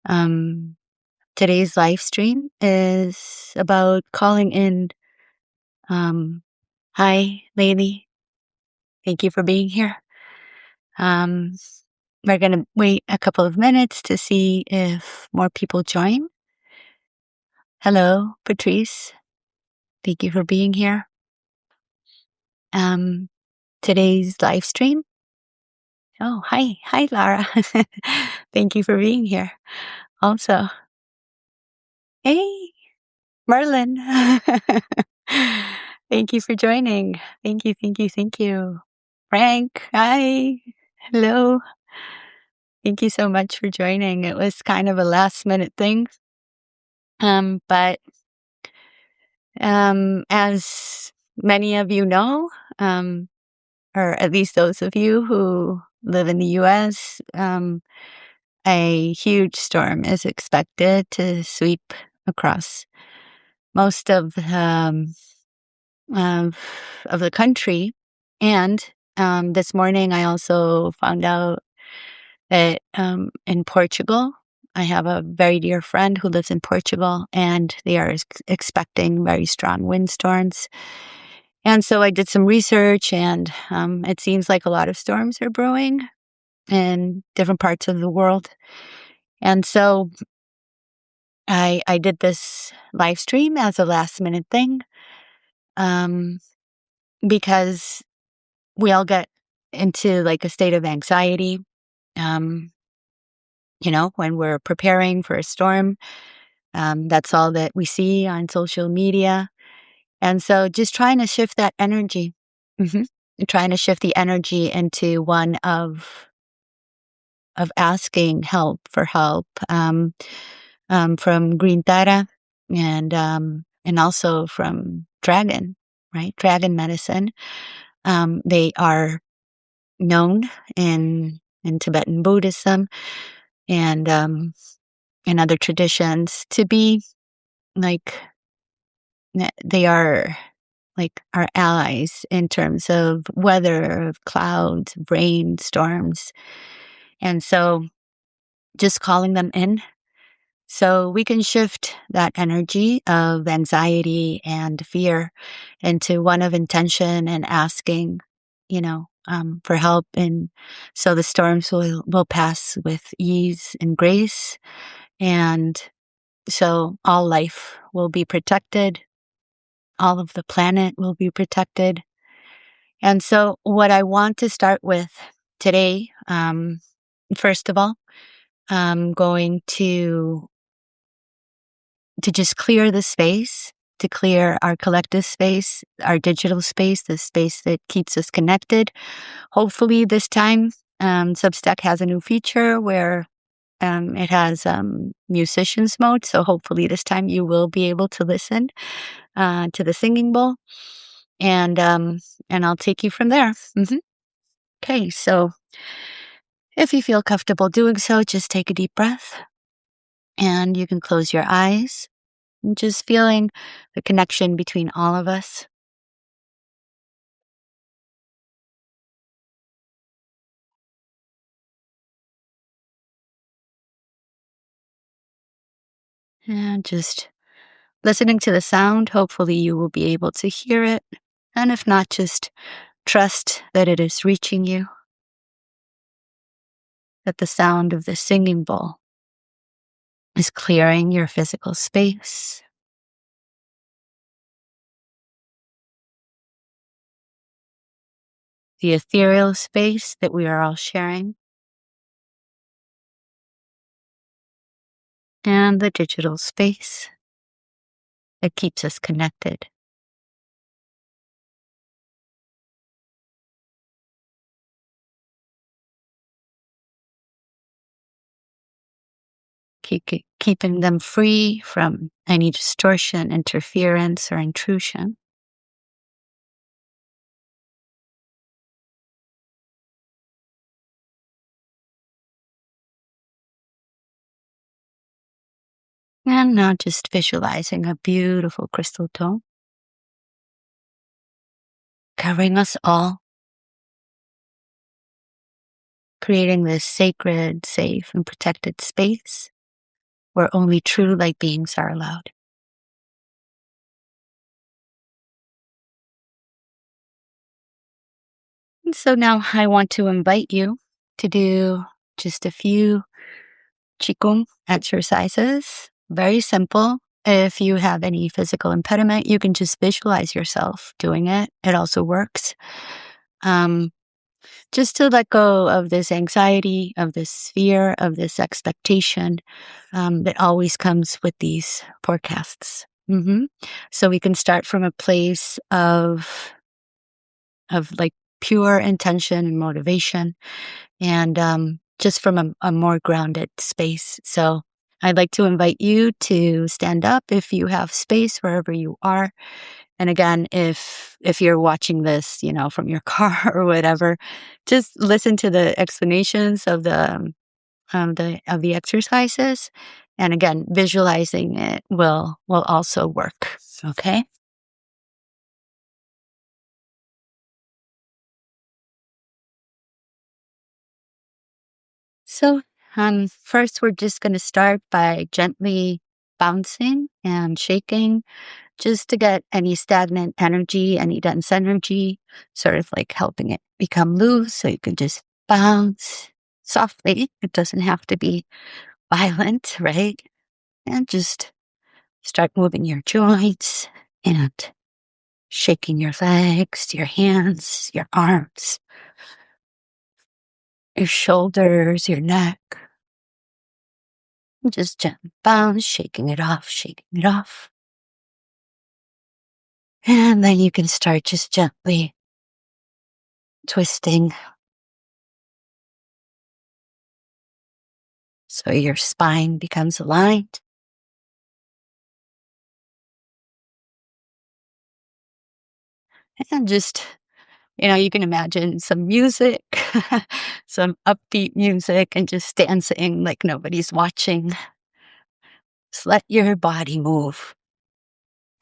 Um, Today's live stream is about calling in. Hi, lady. Thank you for being here. Um, we're going to wait a couple of minutes to see if more people join. Hello, Patrice. Thank you for being here. Today's live stream. Oh, hi. Hi, Lara. Thank you for being here. Also, hey, Merlin. Thank you for joining. Thank you, thank you, thank you. Frank, hi. Hello. Thank you so much for joining. It was kind of a last minute thing. But as many of you know, or at least those of you who live in the US, a huge storm is expected to sweep across most of the country. And this morning, I also found out that in Portugal, I have a very dear friend who lives in Portugal, and they are expecting very strong windstorms. And so I did some research, and it seems like a lot of storms are brewing in different parts of the world. And so I did this live stream as a last minute thing because we all get into like a state of anxiety, when we're preparing for a storm. That's all that we see on social media. And so just trying to shift that energy, hmm trying to shift the energy into one of asking for help, from Green Tara and also from Dragon, right? Dragon medicine. They are known in Tibetan Buddhism and in other traditions to be like they are like our allies in terms of weather, of clouds, rain, storms. And so just calling them in so we can shift that energy of anxiety and fear into one of intention and asking, for help. And so the storms will pass with ease and grace. And so all life will be protected. All of the planet will be protected. And so what I want to start with today, first of all, I'm going to just clear the space, to clear our collective space, our digital space, the space that keeps us connected. Hopefully this time, Substack has a new feature where it has musicians mode. So hopefully this time you will be able to listen to the singing bowl, and I'll take you from there. Okay, so if you feel comfortable doing so, just take a deep breath, and you can close your eyes. Just feeling the connection between all of us. And just listening to the sound, hopefully you will be able to hear it. And if not, just trust that it is reaching you, that the sound of the singing bowl is clearing your physical space. The ethereal space that we are all sharing, and the digital space that keeps us connected. Keeping them free from any distortion, interference, or intrusion. And now just visualizing a beautiful crystal dome covering us all, creating this sacred, safe, and protected space where only true light beings are allowed. And so now I want to invite you to do just a few Qigong exercises. Very simple. If you have any physical impediment, you can just visualize yourself doing it. It also works. Just to let go of this anxiety, of this fear, of this expectation that always comes with these forecasts. So we can start from a place of like pure intention and motivation, and just from a more grounded space. So I'd like to invite you to stand up if you have space wherever you are. And again, if you're watching this, from your car or whatever, just listen to the explanations of the exercises. And again, visualizing it will also work. Okay. So, first, we're just going to start by gently bouncing and shaking just to get any stagnant energy, any dense energy, sort of like helping it become loose. So you can just bounce softly. It doesn't have to be violent, right? And just start moving your joints and shaking your legs, your hands, your arms, your shoulders, your neck. Just gently bounce, shaking it off, shaking it off. And then you can start just gently twisting so your spine becomes aligned. And just, you can imagine some music, some upbeat music, and just dancing like nobody's watching. Just let your body move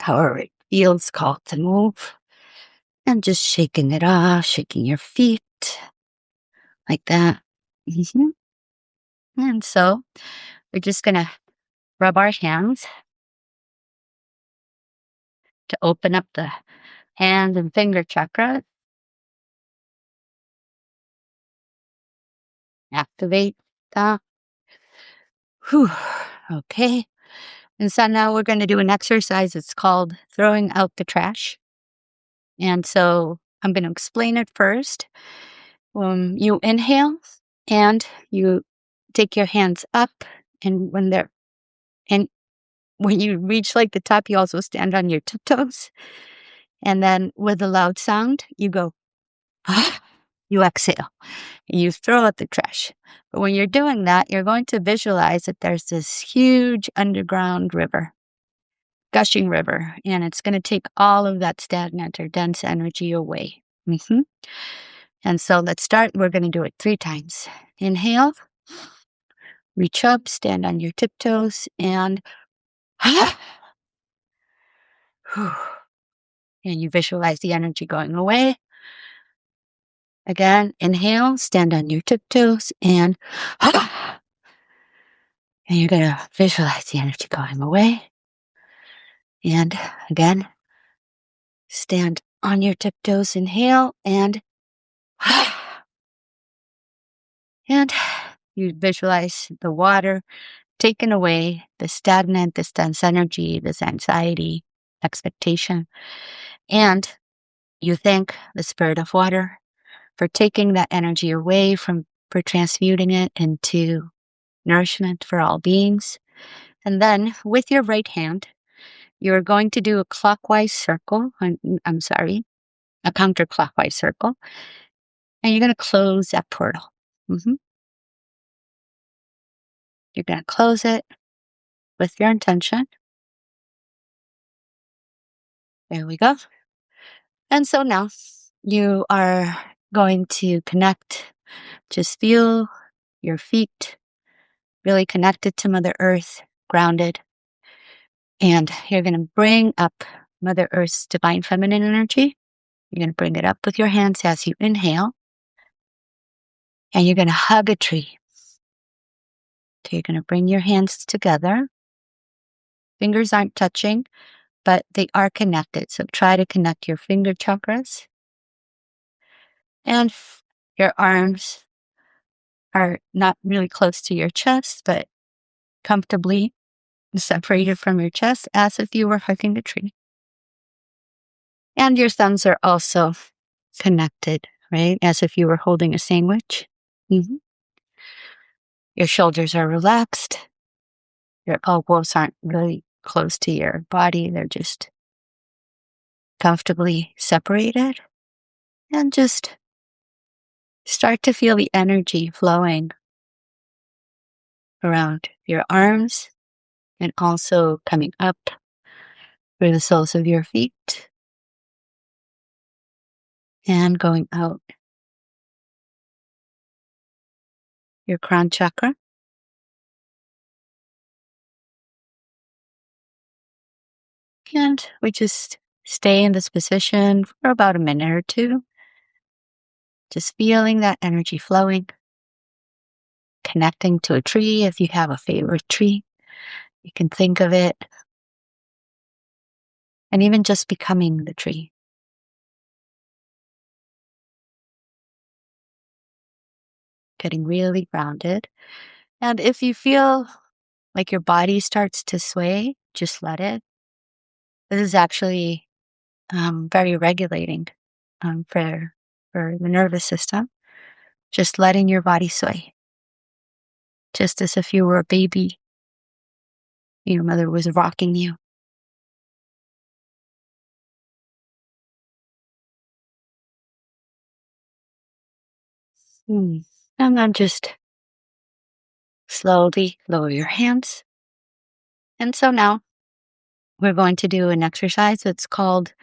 however it feels called to move. And just shaking it off, shaking your feet like that. And so we're just going to rub our hands to open up the hand and finger chakra. Activate that. Whew. Okay. And so now we're going to do an exercise. It's called throwing out the trash. And so I'm going to explain it first. You inhale and you take your hands up, and when you reach like the top, you also stand on your tiptoes. And then with a loud sound, you go, you exhale. You throw out the trash. But when you're doing that, you're going to visualize that there's this huge underground river, gushing river, and it's going to take all of that stagnant or dense energy away. And so let's start. We're going to do it 3 times. Inhale, reach up, stand on your tiptoes, and and you visualize the energy going away. Again, inhale, stand on your tiptoes, and you're going to visualize the energy going away. And again, stand on your tiptoes, inhale, and you visualize the water taking away the stagnant, this dense energy, this anxiety, expectation. And you thank the spirit of water for taking that energy away, for transmuting it into nourishment for all beings. And then with your right hand, you're going to do a clockwise circle. A counterclockwise circle. And you're going to close that portal. You're going to close it with your intention. There we go. And so now you are going to connect. Just feel your feet really connected to Mother Earth, grounded. And you're going to bring up Mother Earth's divine feminine energy. You're going to bring it up with your hands as you inhale. And you're going to hug a tree. Okay, you're going to bring your hands together. Fingers aren't touching, but they are connected. So try to connect your finger chakras. And your arms are not really close to your chest, but comfortably separated from your chest as if you were hugging a tree. And your thumbs are also connected, right? As if you were holding a sandwich. Mm-hmm. Your shoulders are relaxed. Your elbows aren't really close to your body. They're just comfortably separated. And just start to feel the energy flowing around your arms and also coming up through the soles of your feet and going out your crown chakra. And we just stay in this position for about a minute or two, just feeling that energy flowing, connecting to a tree. If you have a favorite tree, you can think of it, and even just becoming the tree. Getting really grounded. And if you feel like your body starts to sway, just let it. This is actually very regulating for the nervous system. Just letting your body sway, just as if you were a baby. Your mother was rocking you. And then just slowly lower your hands. And so now we're going to do an exercise that's called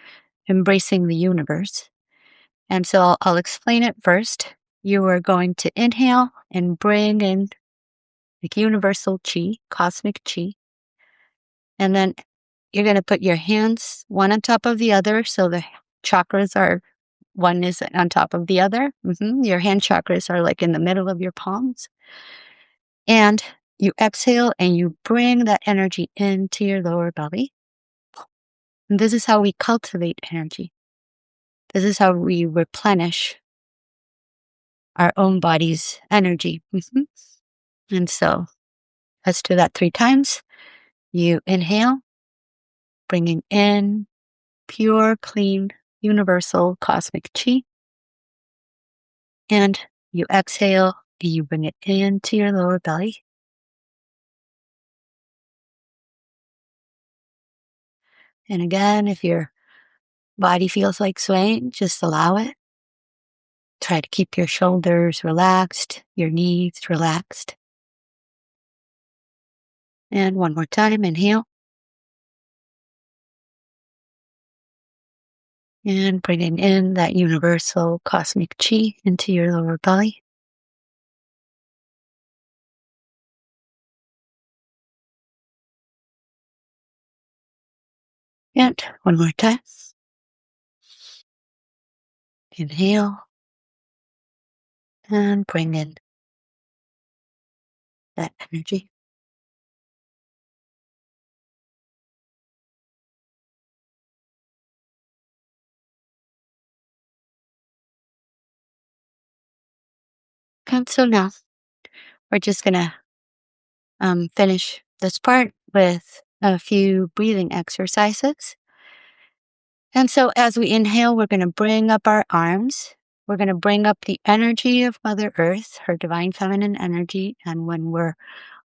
embracing the universe. And so I'll explain it first. You are going to inhale and bring in the universal chi, cosmic chi. And then you're going to put your hands one on top of the other. So the chakras are, one is on top of the other. Your hand chakras are like in the middle of your palms. And you exhale and you bring that energy into your lower belly. And this is how we cultivate energy. This is how we replenish our own body's energy. And so let's do that 3 times. You inhale, bringing in pure, clean, universal cosmic chi. And you exhale and you bring it into your lower belly. And again, if your body feels like swaying, just allow it. Try to keep your shoulders relaxed, your knees relaxed. And one more time, inhale. And bringing in that universal cosmic chi into your lower belly. And one more time. Inhale. And bring in that energy. And so now we're just going to finish this part with a few breathing exercises. And so as we inhale, we're going to bring up our arms. We're going to bring up the energy of Mother Earth, her divine feminine energy. And when we're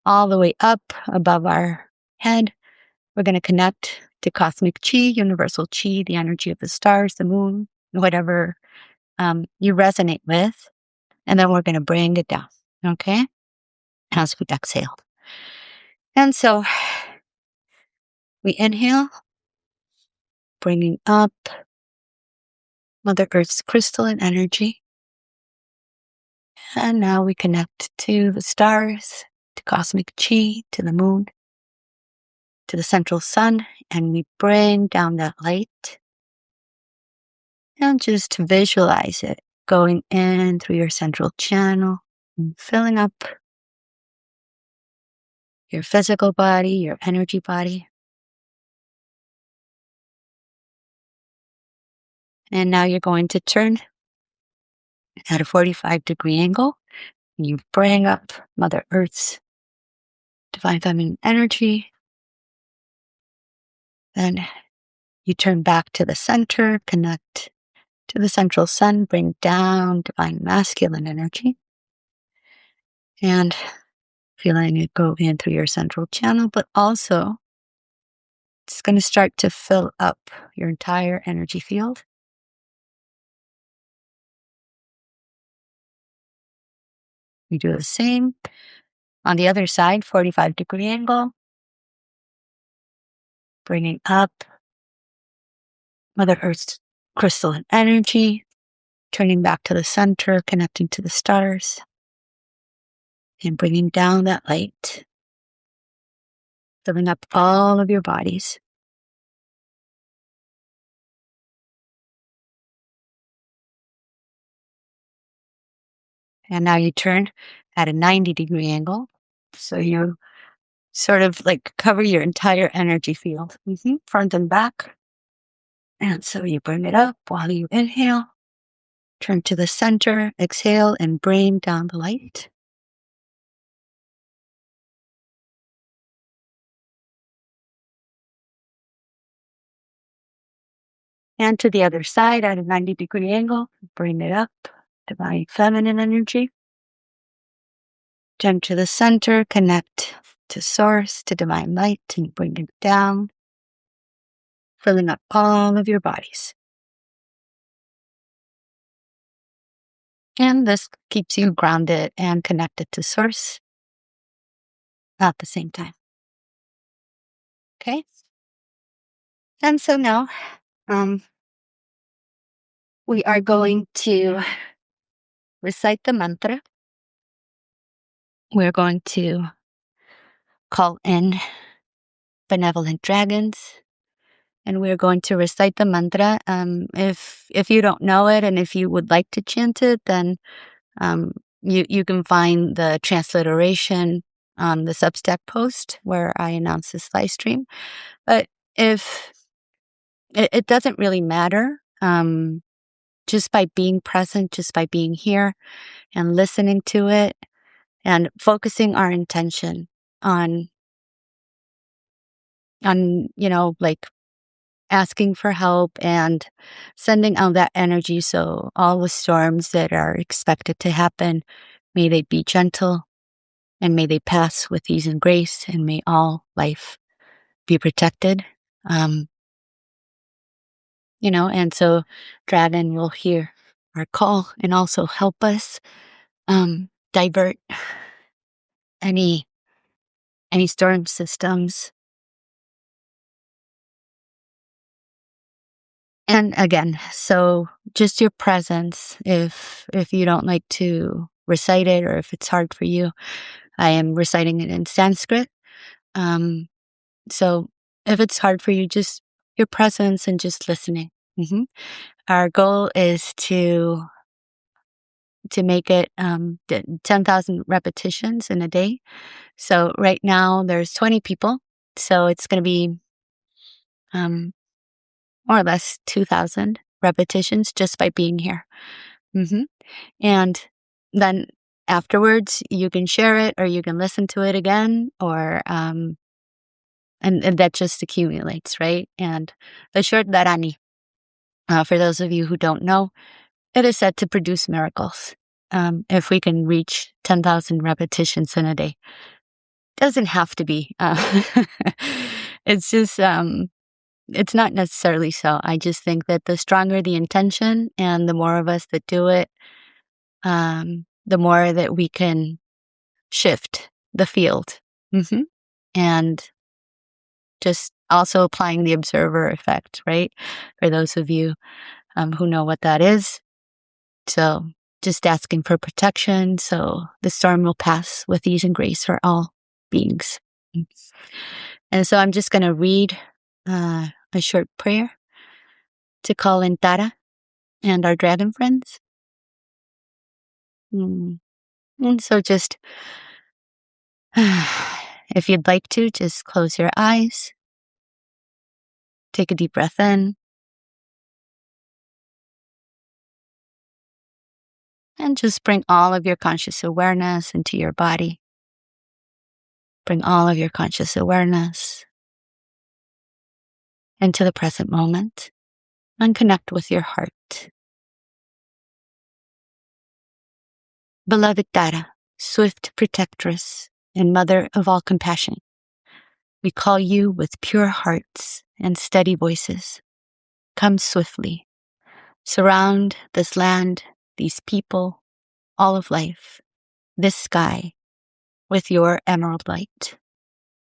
all the way up above our head, we're going to connect to cosmic chi, universal chi, the energy of the stars, the moon, whatever you resonate with. And then we're going to bring it down, okay? As we exhale. And so we inhale, bringing up Mother Earth's crystalline energy. And now we connect to the stars, to cosmic chi, to the moon, to the central sun, and we bring down that light. And just visualize it going in through your central channel and filling up your physical body, your energy body. And now you're going to turn at a 45-degree angle. And you bring up Mother Earth's divine feminine energy. Then you turn back to the center, connect to the central sun, bring down divine masculine energy. And feeling it go in through your central channel, but also it's going to start to fill up your entire energy field. You do the same on the other side, 45-degree angle, bringing up Mother Earth's crystalline energy, turning back to the center, connecting to the stars, and bringing down that light, filling up all of your bodies. And now you turn at a 90-degree angle. So you sort of like cover your entire energy field, front and back. And so you bring it up while you inhale, turn to the center, exhale, and bring down the light. And to the other side at a 90-degree angle, bring it up, divine feminine energy. Turn to the center, connect to source, to divine light, and bring it down, filling up all of your bodies. And this keeps you grounded and connected to source at the same time. Okay? And so now, we are going to recite the mantra. We're going to call in benevolent dragons, and we're going to recite the mantra. If you don't know it, and if you would like to chant it, then you can find the transliteration on the Substack post where I announce this live stream. But if it doesn't really matter, just by being present, just by being here and listening to it and focusing our intention on like asking for help and sending out that energy. So all the storms that are expected to happen, may they be gentle and may they pass with ease and grace, and may all life be protected. And so Dragon will hear our call and also help us divert any storm systems. And again, so just your presence, if you don't like to recite it, or if it's hard for you, I am reciting it in Sanskrit. So if it's hard for you, just your presence and just listening. Our goal is to make it 10,000 repetitions in a day. So right now there's 20 people. So it's going to be more or less 2,000 repetitions just by being here. And then afterwards you can share it, or you can listen to it again, or and that just accumulates, right? And the short Dharani, for those of you who don't know, it is said to produce miracles. If we can reach 10,000 repetitions in a day. Doesn't have to be. It's just, it's not necessarily so. I just think that the stronger the intention and the more of us that do it, the more that we can shift the field. And just also applying the observer effect, right? For those of you who know what that is. So just asking for protection so the storm will pass with ease and grace for all beings. And so I'm just going to read a short prayer to call in Tara and our dragon friends. And so just If you'd like to, just close your eyes. Take a deep breath in. And just bring all of your conscious awareness into your body. Bring all of your conscious awareness into the present moment and connect with your heart. Beloved Tara, swift protectress and mother of all compassion, we call you with pure hearts and steady voices. Come swiftly. Surround this land, these people, all of life, this sky, with your emerald light.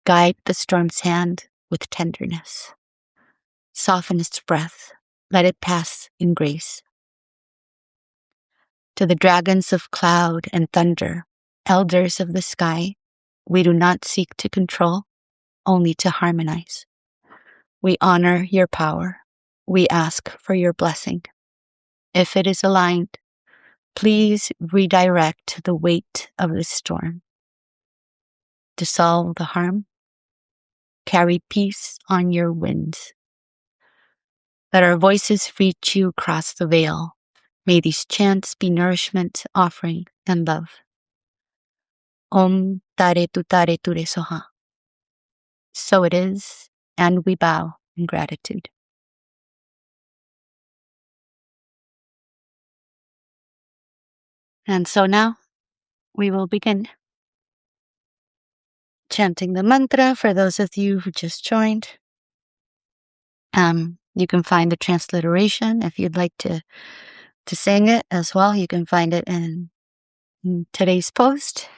Guide the storm's hand with tenderness. Soften its breath. Let it pass in grace. To the dragons of cloud and thunder, elders of the sky, we do not seek to control, only to harmonize. We honor your power. We ask for your blessing. If it is aligned, please redirect the weight of the storm. Dissolve the harm. Carry peace on your winds. Let our voices reach you across the veil. May these chants be nourishment, offering, and love. Om Tare Tu Tare Ture Soha. So it is, and we bow in gratitude. And so now we will begin chanting the mantra for those of you who just joined. You can find the transliteration if you'd like to sing it as well. You can find it in today's post.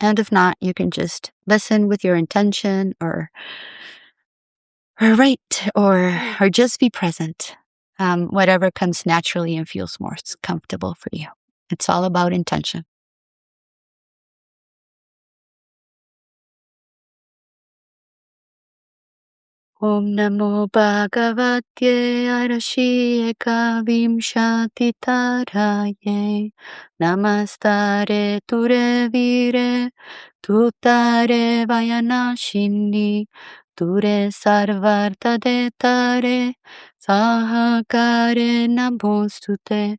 And if not, you can just listen with your intention or write or just be present. Whatever comes naturally and feels more comfortable for you. It's all about intention. Om Namo Bhagavate Arashi Ekavimshati Taraye Namastare Ture Vire Tutare Vayanashini Ture Sarvarta Detare Sahakare Namostute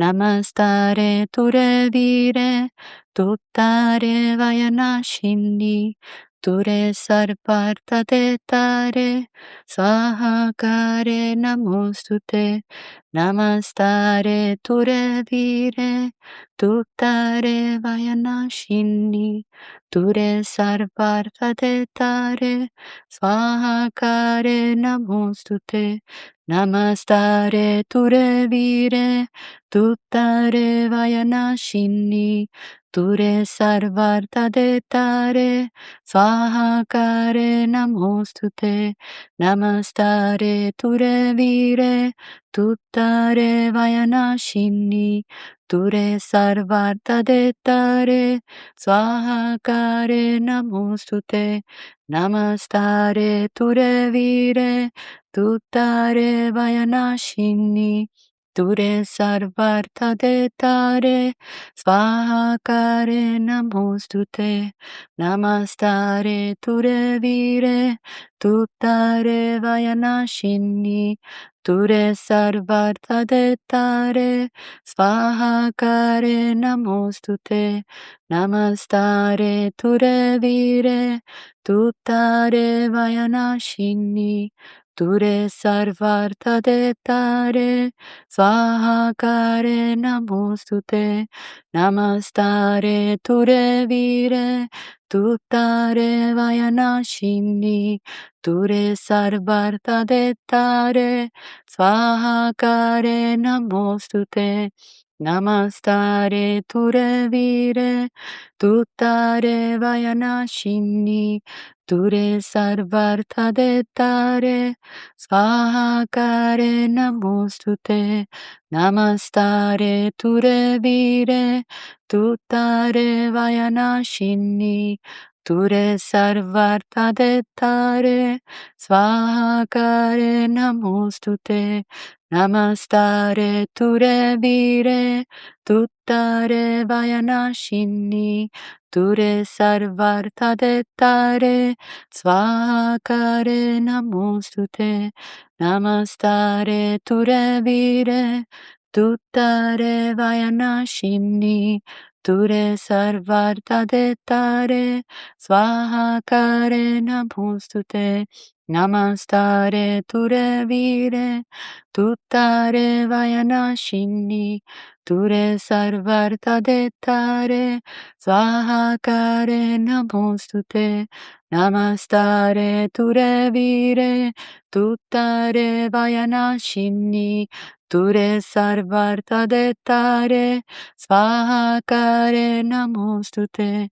Namastare Ture Vire Tutare Vayanashini Ture sarparta detare, sahakare namostute, namastare ture vire, tuttare vayanashini, ture sarparta detare, sahakare namostute, namastare ture vire, tuttare vayanashini, ture sarvarta detare, Svahakare namostute, namastare ture vire, tuttare vayanashini, ture sarvarta detare, svahakare namostute, namastare ture vire, tuttare vayanashini, ture sarvarta detare, svahakare namostute, Namastare ture vire, tuttare vayanashini, ture sarvarta detare, svahakare namostute, namastare ture vire, tuttare vayanashini, ture sarvarta detare, svahakare namostute, namastare ture vire, tuttare vayanashini, ture sarvarta detare, svahakare namostute, namastare ture vire, tuttare vayanashini, ture sarvarta detare, svahakare namostute, namastare ture vire, tuttare vayanashini, ture sarvarta detare, svahakare namostute, Namastare ture vire, tuttare vayanashini, ture sarvarta dettare, svakare namostute. Namastare ture vire, tuttare vayanashini, ture sarvarta dettare, svakare namostute. Namastare ture vire, tuttare vayanashini, ture sarvarta dettare, svahakare namostute. Namastare ture vire, tuttare vayanashini, ture sarvarta dettare, svahakare namostute.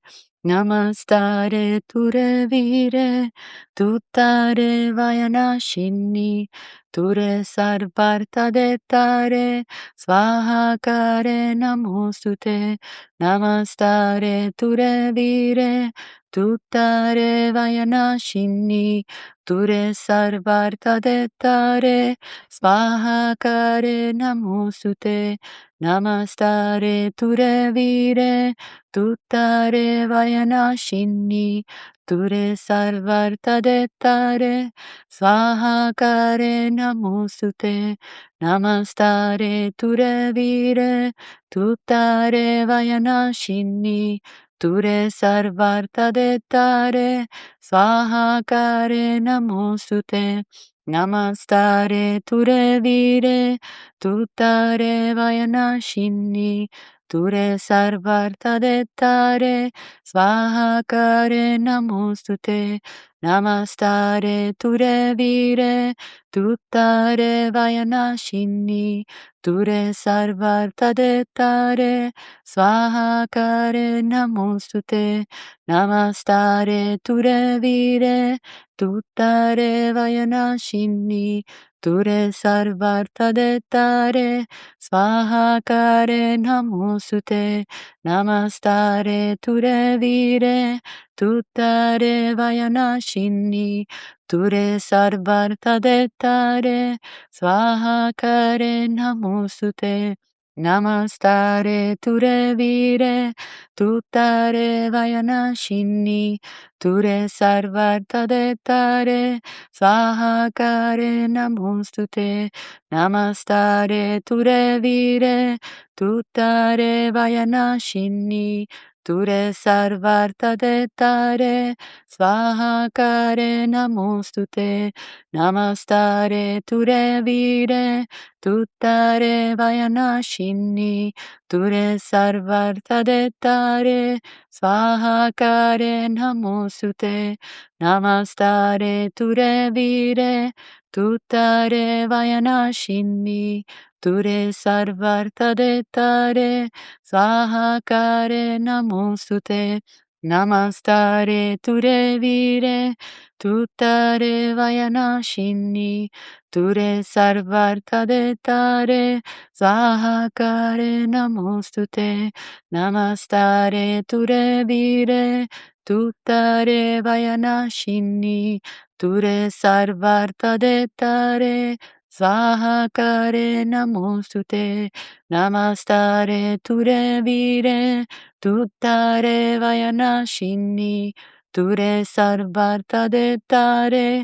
Namastare ture vire, tuttare vayanashini, ture sarvarta dettare, svahakare namostute. Namastare ture vire, tuttare vayanashini, ture sarvarta dettare, svahakare namostute. Namastare ture vire, tuttare vayanashini, ture sarvarta dettare, svahakare namostute. Namastare ture vire, tuttare vayanashini, ture sarvarta dettare, svahakare namostute. Namastare ture vire, tuttare vayanashini, ture sarvarta dettare, svahakare namostute. Namastare ture vire, tuttare vayanashini, ture sarvarta dettare, svahakare namostute. Namastare ture vire, tuttare vayanashini, ture sarvarta dettare, svahakare namostute. Namastare ture vire, tuttare vayanashini, ture sarvarta dettare, svahakare namostute. Namastare ture vire, tuttare vayanashini, ture sarvarta dettare, svahakare namostute. Namastare ture vire, tuttare vayanashini, ture sarvarta dettare, svahakare namostute. Namastare ture vire, tuttare vayanashini, ture sarvarta dettare, svahakare namostute. Namastare ture vire, tuttare vayanashini, ture sarvarta dettare, svahakare namostute. Namastare ture vire, tuttare vayanashini, ture sarvarta dettare, svahakare namostute. Namastare ture vire, tuttare vayanashini, ture sarvarta dettare, svahakare namostute. Namastare ture vire, tuttare vayanashini, ture sarvarta dettare,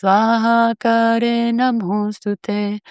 svahakare namostute.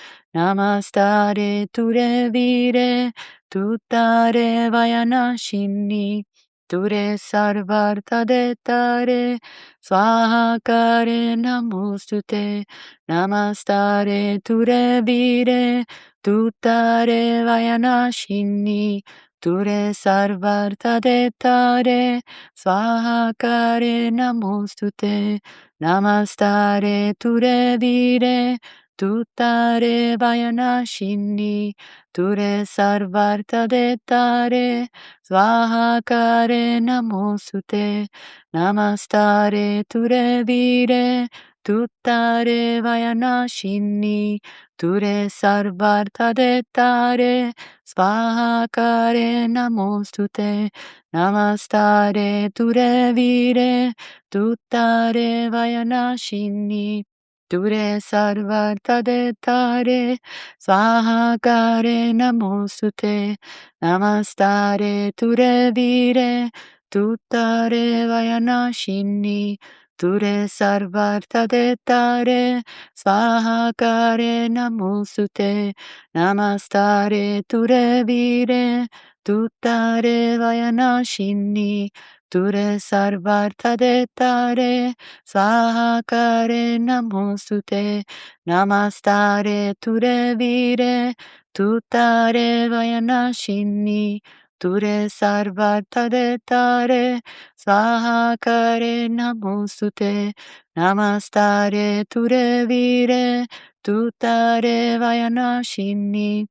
Namastare ture vire, tuttare vayanashini, ture sarvarta dettare, svahakare namostute. Namastare ture vire, tuttare vayanashini, ture sarvarta dettare, svahakare namostute. Namastare ture vire, tuttare vayanashini, ture sarvarta dettare, svahakare namostute. Namastare ture vire, tuttare vayanashini, ture sarvarta dettare, svahakare namostute. Namastare ture vire, tuttare vayanashini, Ture sarvartadetare, svahakare namostute, namastare ture vire, tuttare vayanashini, ture sarvartadetare, svahakare namostute, namastare ture vire, tuttare vayanashini, ture sarvartadetare, Svahakare namostute, namastare ture vire, tuttare vayanashini, ture sarvartadetare, svahakare namostute, namastare ture vire, tuttare vayanashini,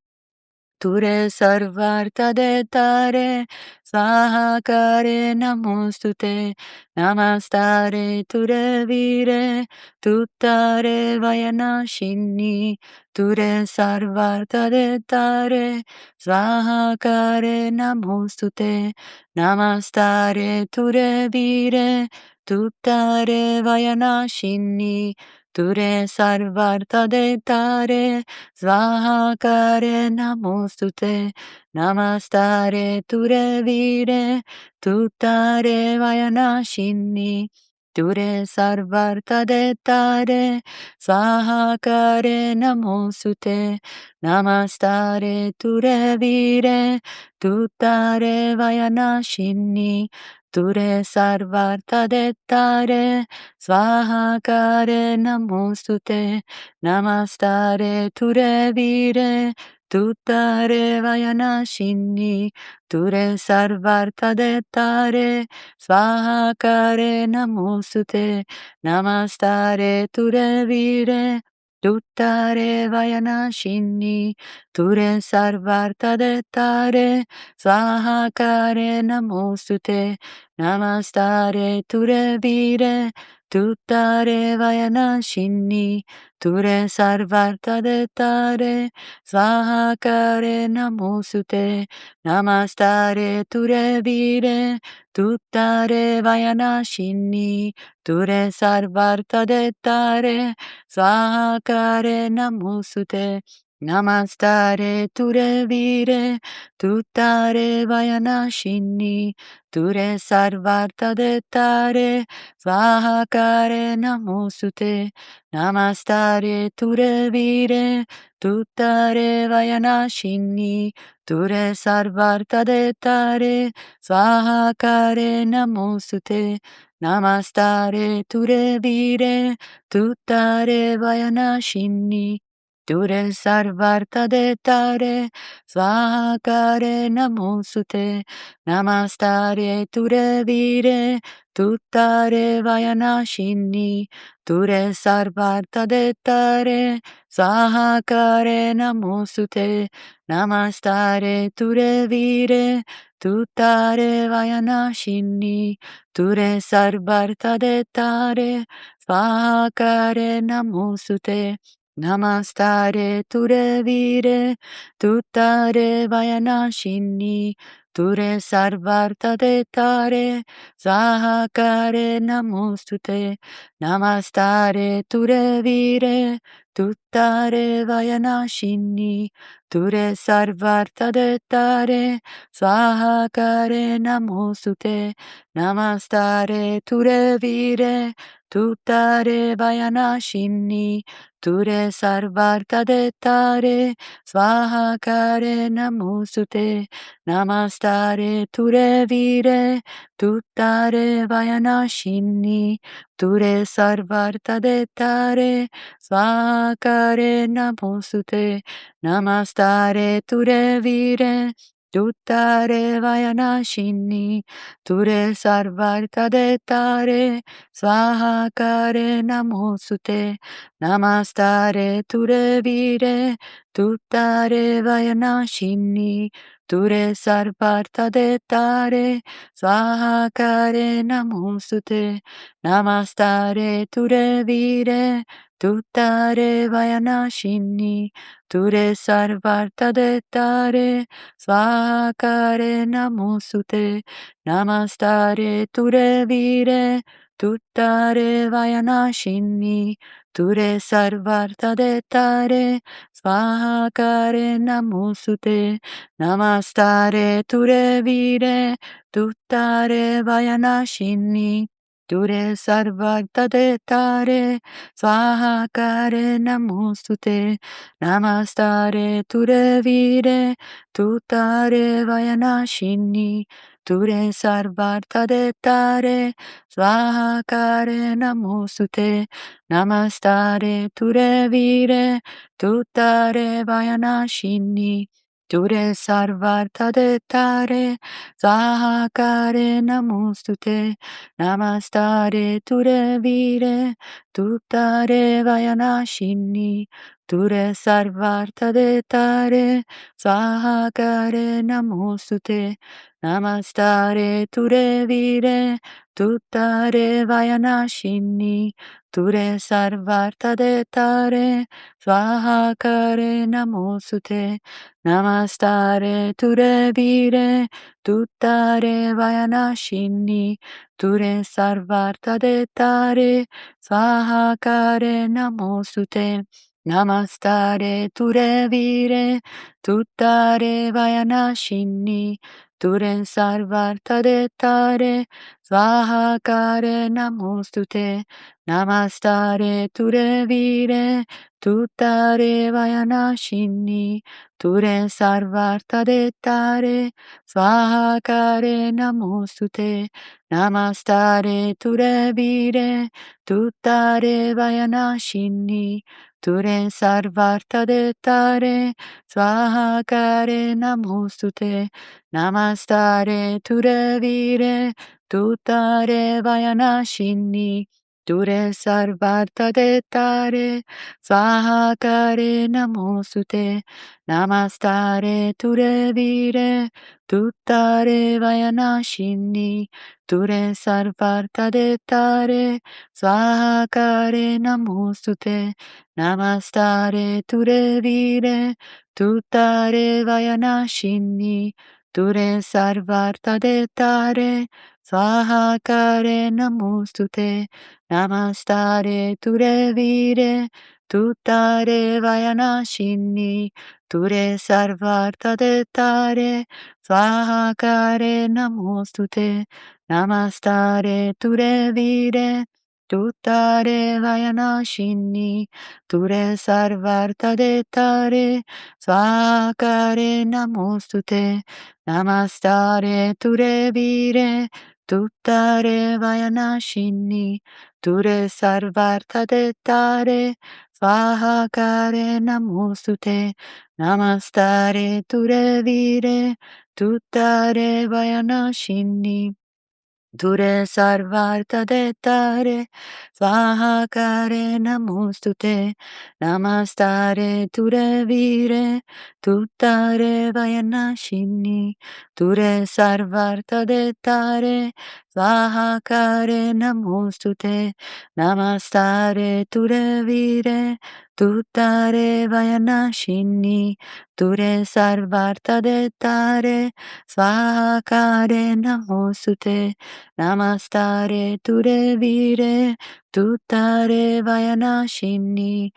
Ture sarvartadetare, svahakare namostute, namastare ture vire, tuttare vayanashini, ture sarvartadetare, svahakare namostute, namastare ture vire, tuttare vayanashini, ture sarvartadetare, Svahakare namostute, namastare ture vire, tuttare vayanashini, ture sarvartadetare, svahakare namostute, namastare ture vire, tuttare vayanashini, ture sarvartadetare, svahakare namostute, Namastare ture vire, tuttare vayanashini, ture sarvartadetare, svahakare namostute, namastare ture vire, tuttare vayanashini, ture sarvartadetare, svahakare namostute, namastare ture vire, tuttare vayanashini, Ture sarvartadetare, svahakare namostute, namastare ture vire, tuttare vayanashini, ture sarvartadetare, svahakare namostute, namastare ture vire, tuttare vayanashini, ture sarvartadetare, svahakare namostute, Namastare ture vire, tuttare vayanashini, ture sarvartadetare, svahakare namostute, namastare ture vire, tuttare vayanashini, ture sarvartadetare, svahakare namostute, namastare ture vire, tuttare vayanashini, Ture sarvartadetare, svahakare namostute, namastare ture vire, tuttare vayanashini, ture sarvartadetare, svahakare namostute, namastare ture vire, tuttare vayanashini, ture sarvartadetare, svahakare namostute, Namastare ture vire, tuttare vayanashini, ture sarvartadetare, svahakare namostute, namastare ture vire, tuttare vayanashini, ture sarvartadetare, svahakare namostute, namastare ture vire, tuttare vayanashini, Ture sarvartadetare, svakare namostute, namastare ture vire, tuttare vayanashini, ture sarvartadetare, svakare namostute, namastare ture vire, tuttare vayanashini, ture sarvartadetare, svakare namostute, Namastare ture vire, tuttare vayanashini, ture sarvartadetare, svakare namostute, namastare ture vire, tuttare vayanashini, ture sarvartha detare, svahakare namostute, namastare ture vire, tuttare vayanashini, ture sarvartha detare, svahakare namostute, namastare ture vire, tuttare vayanashini, ture sarvartha detare, svahakare namostute, namastare ture vire, tuttare vayanashini, ture sarvartha detare, svahakare namostute, namastare ture vire, tuttare vayanashini, ture sarvartha detare, svahakare namostute, namastare ture vire, tuttare vayanashini, ture sarvartha detare, svahakare namostute, namastare ture vire, tuttare vayanashini, ture sarvartha detare, svahakare namostute, namastare ture vire, tuttare vayanashini, ture sarvartha detare, svahakare namostute, namastare ture vire, tuttare vayanashini, ture sarvartha detare, svahakare namostute, namastare ture vire, tuttare vayanashini, ture sarvartha detare, svahakare namostute, namastare ture vire, tuttare vayanashini, ture sarvartha detare, svahakare namostute, namastare ture vire, tuttare vayanashini, ture sarvartha detare, svahakare namostute, namastare ture vire, tuttare vayanashini, ture sarvartha detare, svahakare namostute, namastare ture vire, tuttare vayanashini, ture sarvartha detare, svahakare namostute, namastare ture vire, tuttare vayanashini, ture sarvartha detare, svahakare namostute, namastare ture vire, tuttare vayanashini, ture sarvartha detare, svahakare namostute, namastare ture vire, tuttare vayanashini, ture sarvartha detare, svahakare namostute, namastare ture vire, tuttare vayanashini, ture sarvartha detare, svahakare namostute, namastare ture vire, tuttare vayanashini, ture sarvartha detare, svahakare namostute, namastare ture vire, tuttare vayanashini,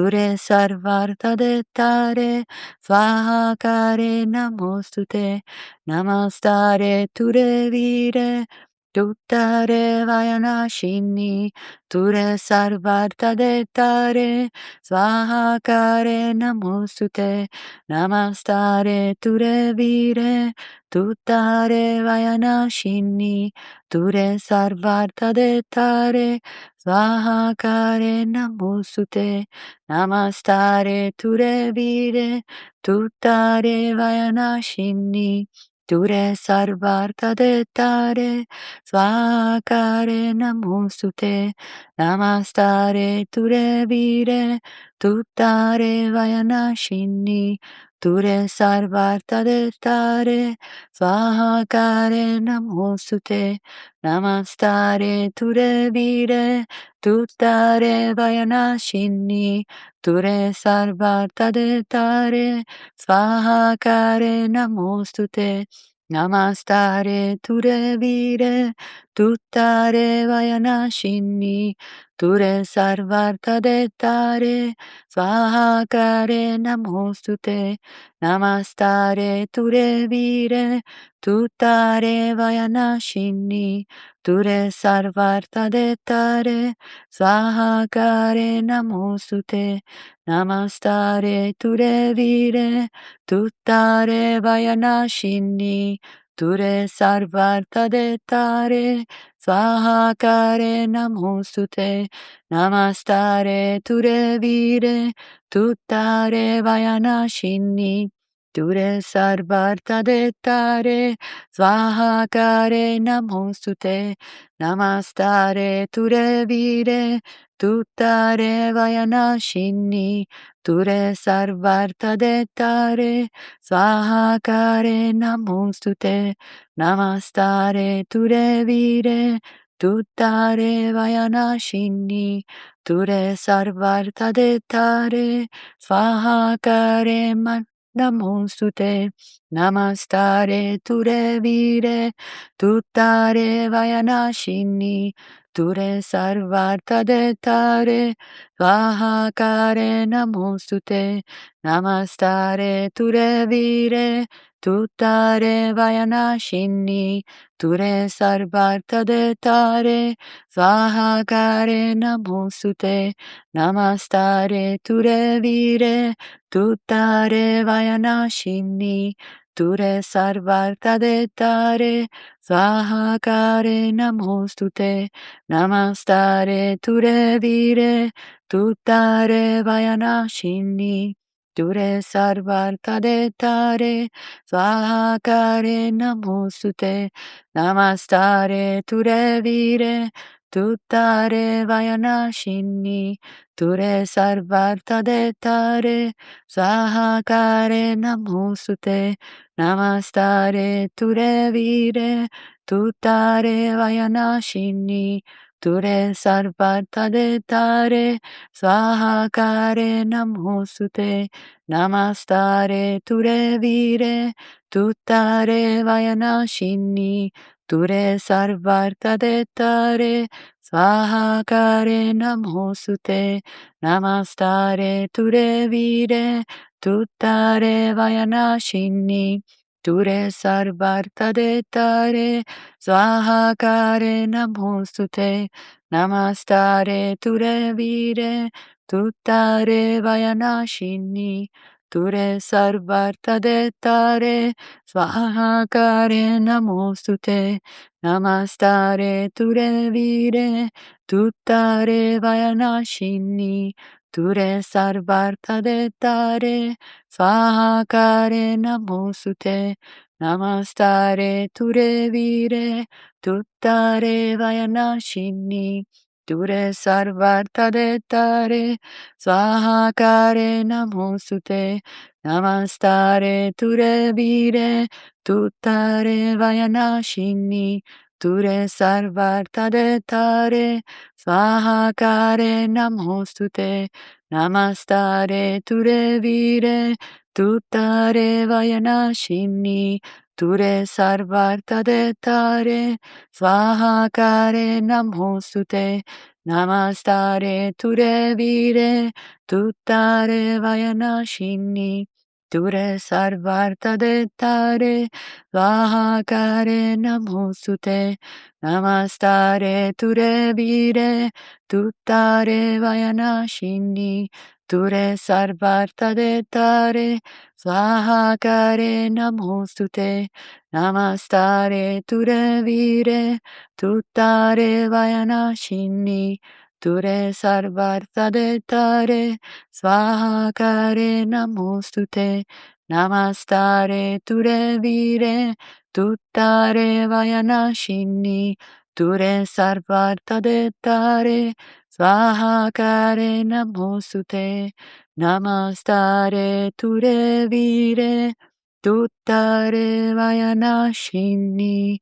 ture sarvartha detare, svahakare namostute, namastare ture vire, tuttare vayanashini, ture sarvartha detare, svahakare namostute, namastare ture vire, tuttare vayanashini, ture sarvartha detare, svahakare namostute, namastare ture vire, tuttare vayanashini, ture sarvartha detare, svahakare namostute, namastare ture vire, tuttare vayanashini, ture sarvartha detare, svahakare namostute, namastare ture vire, tuttare vayanashini, ture sarvartha detare, svahakare namostute, namastare ture vire, tuttare vayanashini, ture sarvarta dettare, svahakare namostute, namastare ture vire, tuttare vayanashini, ture sarvarta dettare, svahakare namostute, namastare ture vire, tuttare vayanashini, ture sarvarta dettare, svahakare namostute, namastare ture vire, tuttare vayanashini, ture sarvarta dettare, svahakare namostute, namastare ture vire, tuttare vayanashini, ture sarvarta dettare, svahakare namostute, namastare ture vire, tuttare vayanashini, ture sarvarta dettare, svahakare namostute, namastare ture vire, tuttare vayanashini, ture sarvarta dettare, svahakare namostute, namastare ture vire, tuttare vayanashini, ture sarvarta dettare, svahakare namostute, namastare ture vire, tuttare vayanashini, ture sarvarta dettare, svahakare namostute, namastare ture vire, tuttare vayanashini, ture sarvarta dettare, svahakare namostute, namastare ture vire, tuttare vayanashini, ture sarvarta dettare, svahakare namostute, namastare ture vire, tuttare vayanashini, ture sarvarta dettare, svahakare namostute, namastare ture vire, tuttare vayanashini, ture sarvarta dettare, svahakare namostute, namastare ture vire, tuttare vayanashini, ture sarvarta dettare, svahakare namostute, namastare ture vire, tuttare vayanashini, ture sarvarta dettare, svahakare namostute, namastare ture vire, tuttare vayanashini, ture sarvarta dettare, svahakare namostute, namastare ture vire, tuttare vayanashini, ture sarvarta dettare, svahakare namostute, namastare ture vire, tuttare vayanashini, ture sarvarta dettare, svahakare namostute, namastare ture vire, tuttare vayanashini, ture sarvarta dettare, svahakare namostute, namastare ture vire, tuttare vayanashini, ture sarvarta dettare, svahakare namostute, namastare ture vire, tuttare vayanashini, ture sarvarta dettare, svahakare namostute, namastare ture vire, tuttare vayanashini, ture sarvarta dettare, svahakare namostute, namastare ture vire, tuttare vayanashini, ture sarvarta dettare, svahakare namostute, namastare ture vire, tuttare vayanashini,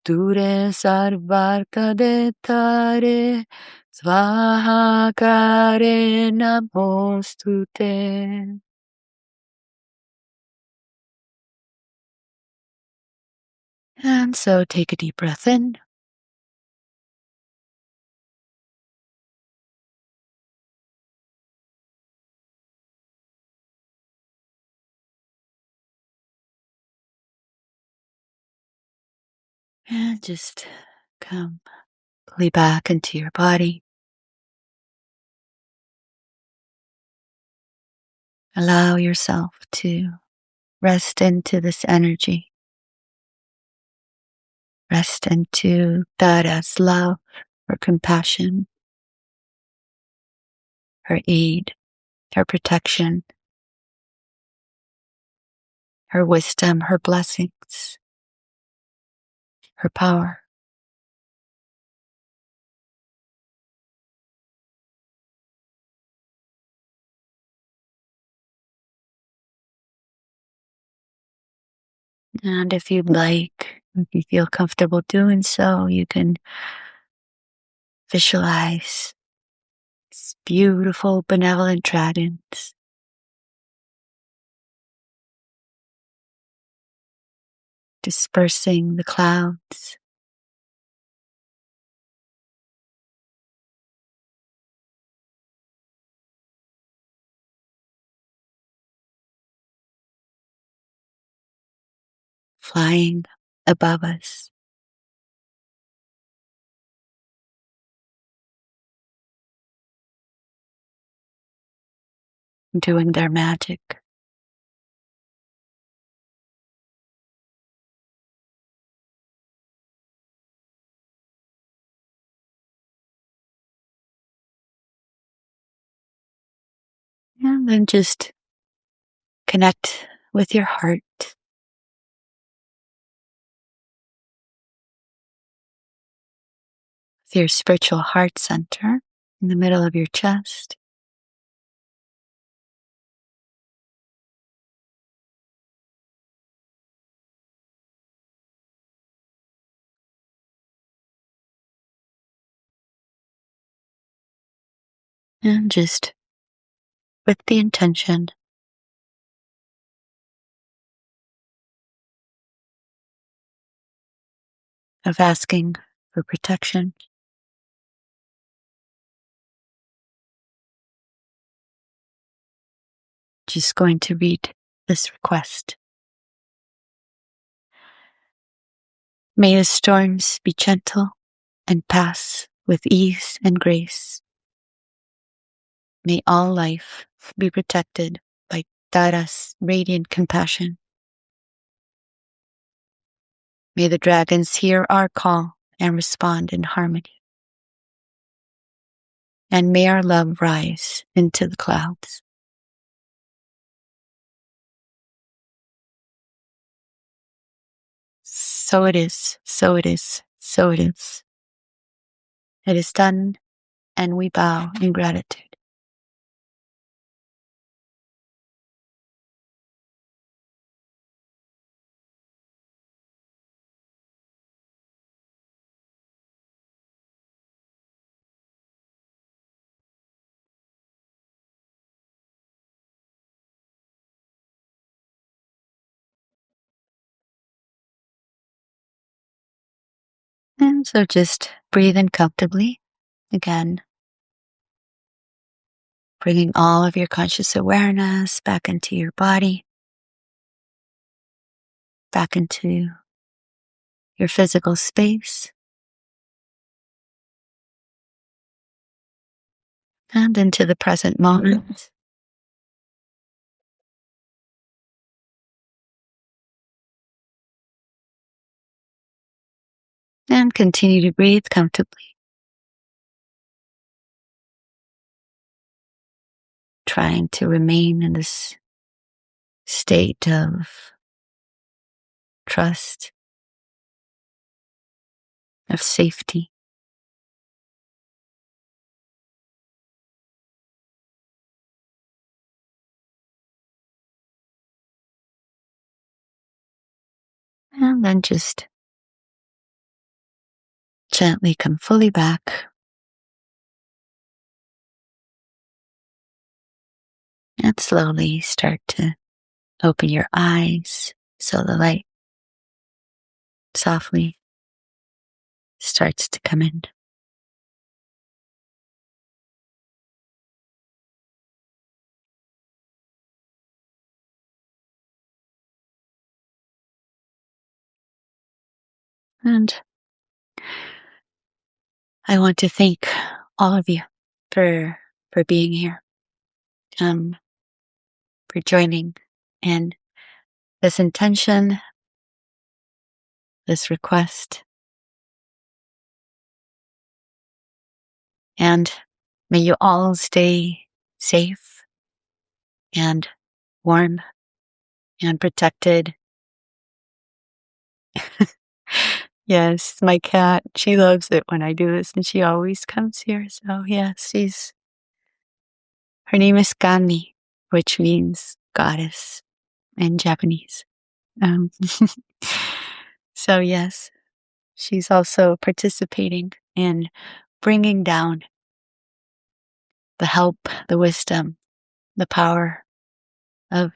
ture sarvarta dettare, svahakare namostute. And so take a deep breath in And just come fully back into your body. Allow yourself to rest into this energy. Rest into Tara's love, her compassion, her aid, her protection, her wisdom, her blessings, her power. And if you'd like, if you feel comfortable doing so, you can visualize these beautiful, benevolent dragons dispersing the clouds, flying above us, doing their magic. And then just connect with your heart, with your spiritual heart center in the middle of your chest. And just with the intention of asking for protection, just going to read this request. May the storms be gentle and pass with ease and grace. May all life be protected by Tara's radiant compassion. May the dragons hear our call and respond in harmony. And may our love rise into the clouds. So it is, so it is, so it is. It is done, and we bow in gratitude. And so just breathe in comfortably. Again, bringing all of your conscious awareness back into your body, back into your physical space, and into the present moment. And continue to breathe comfortably. Trying to remain in this state of trust, of safety. And then just gently come fully back. And slowly start to open your eyes so the light softly starts to come in. And I want to thank all of you for being here, for joining in this intention, this request. And may you all stay safe and warm and protected. Yes, my cat, she loves it when I do this, and she always comes here. So yes, her name is Kami, which means goddess in Japanese. Um, so yes, she's also participating in bringing down the help, the wisdom, the power of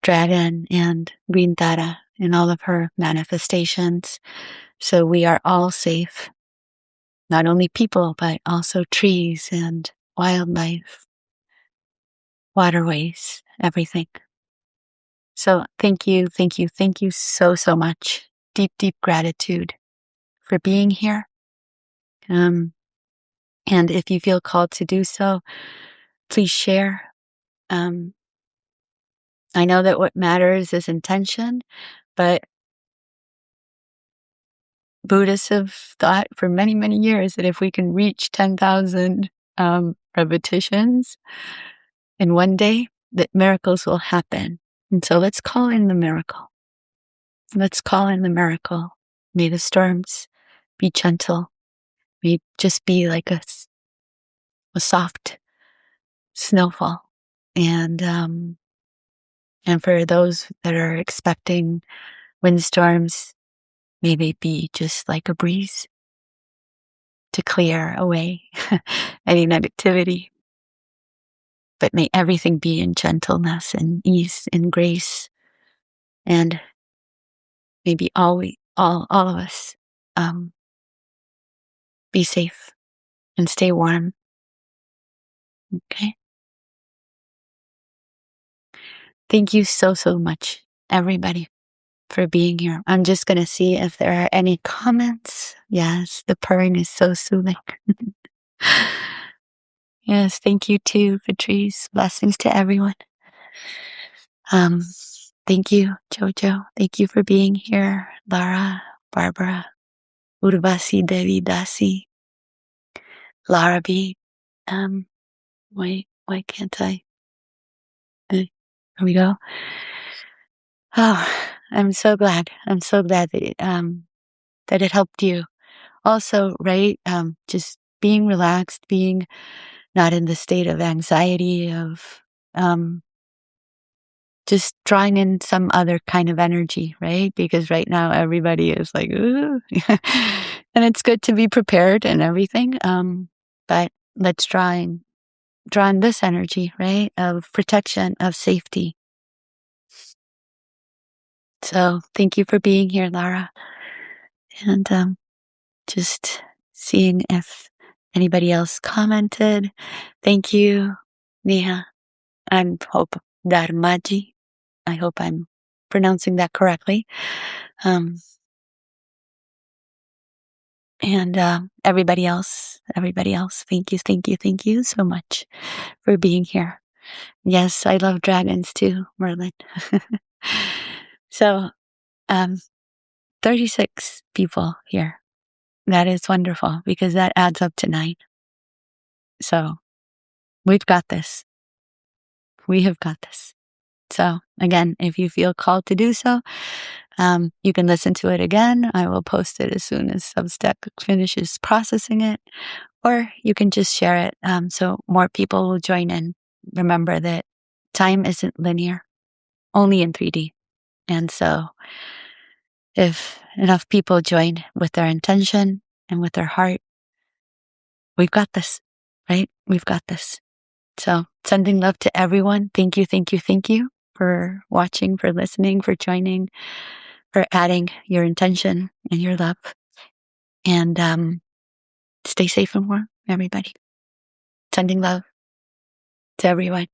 dragon and green Tara in all of her manifestations. So we are all safe, not only people, but also trees and wildlife, waterways, everything. So thank you so, so much. Deep, deep gratitude for being here. And if you feel called to do so, please share. I know that what matters is intention, but Buddhists have thought for many, many years that if we can reach 10,000 repetitions in one day, that miracles will happen. And so let's call in the miracle. Let's call in the miracle. May the storms be gentle. May it just be like a soft snowfall. And for those that are expecting windstorms, may they be just like a breeze to clear away any negativity. But may everything be in gentleness and ease and grace. And maybe all of us be safe and stay warm. Okay. Thank you so, so much, everybody, for being here. I'm just going to see if there are any comments. Yes, the purring is so soothing. Yes, thank you too, Patrice. Blessings to everyone. Thank you, Jojo. Thank you for being here. Lara, Barbara, Urvasi Devi Dasi, Lara B. Why can't I? Here we go. Oh, I'm so glad. I'm so glad that it helped you. Also, right? Just being relaxed, being not in the state of anxiety, of just drawing in some other kind of energy, right? Because right now everybody is like, ooh. And it's good to be prepared and everything. But let's draw in this energy, right? Of protection, of safety. So thank you for being here, Lara. And just seeing if anybody else commented. Thank you, Neha. And hope Dharmaji. I hope I'm pronouncing that correctly. And everybody else, thank you so much for being here. Yes, I love dragons too, Merlin. So, 36 people here. That is wonderful because that adds up to 9. So we've got this. We have got this. So again, if you feel called to do so, you can listen to it again. I will post it as soon as Substack finishes processing it, or you can just share it so more people will join in. Remember that time isn't linear, only in 3D. And so if enough people join with their intention and with their heart, we've got this, right? We've got this. So sending love to everyone. Thank you for watching, for listening, for joining, for adding your intention and your love. And stay safe and warm, everybody. Sending love to everyone.